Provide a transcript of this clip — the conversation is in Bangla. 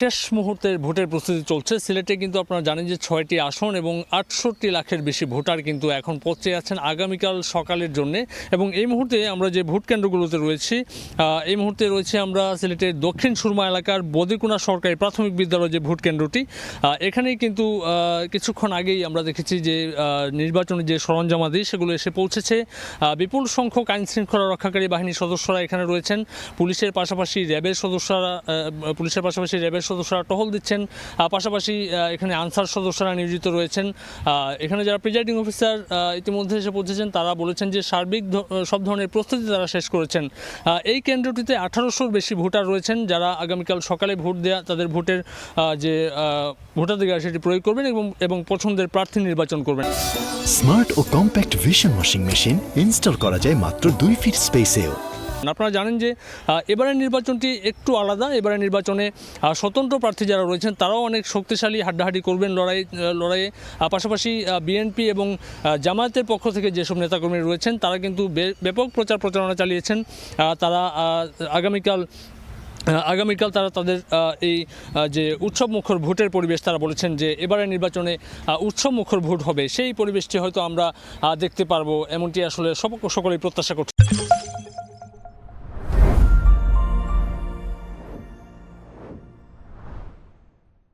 শেষ মুহূর্তের ভোটের প্রস্তুতি চলছে। সিলেটে কিন্তু আপনারা জানেন যে ৬টি আসন এবং ৬৮ লাখের বেশি ভোটার কিন্তু এখন পৌঁছে আছেন আগামীকাল সকালের জন্য। এবং এই মুহূর্তে আমরা যে ভোট কেন্দ্রগুলোতে রয়েছি, এই মুহূর্তে রয়েছে আমরা সিলেটের দক্ষিণ সুরমা এলাকার বদিকুনা সরকারি প্রাথমিক বিদ্যালয় যে ভোট কেন্দ্রটি, এখানেই কিন্তু কিছুক্ষণ আগেই আমরা দেখেছি যে নির্বাচনের যে সরঞ্জামাদি সেগুলো এসে পৌঁছেছে। বিপুল সংখ্যক আইন শৃঙ্খলা রক্ষাকারী বাহিনীর সদস্যরা এখানে রয়েছেন। পুলিশের পাশাপাশি র্যাবের সদস্যরা টহল দিচ্ছেন। পাশাপাশি এখানে আনসার সদস্যরা নিয়োজিত রয়েছেন। এখানে যারা প্রিজাইডিং অফিসার ইতিমধ্যে এসে পৌঁছেছেন তারা বলেছেন যে সার্বিক সব ধরনের প্রস্তুতি তারা শেষ করেছেন। এই কেন্দ্রটিতে ১৮০০-র বেশি ভোটার রয়েছেন যারা আগামীকাল সকালে ভোট দেওয়া তাদের ভোটের যে ভোটাধিকার সেটি প্রয়োগ করবেন এবং পছন্দের প্রার্থী নির্বাচন করবেন। স্মার্ট ও কম্প্যাক্ট ওয়াশিং মেশিন ইনস্টল করা যায় মাত্র 2 ফিট স্পেসেও। আপনারা জানেন যে এবারের নির্বাচনটি একটু আলাদা। এবারের নির্বাচনে স্বতন্ত্র প্রার্থী যারা রয়েছেন তারাও অনেক শক্তিশালী, হাড্ডাহাড্ডি করবেন লড়াইয়ে। পাশাপাশি বিএনপি এবং জামায়াতের পক্ষ থেকে যেসব নেতাকর্মী রয়েছেন তারা কিন্তু ব্যাপক প্রচারণা চালিয়েছেন। তারা আগামীকাল তারা তাদের এই যে উৎসবমুখর ভোটের পরিবেশ, তারা বলেছেন যে এবারের নির্বাচনে উৎসবমুখর ভোট হবে, সেই পরিবেশটি হয়তো আমরা দেখতে পারবো, এমনটি আসলে সকলেই প্রত্যাশা করছে।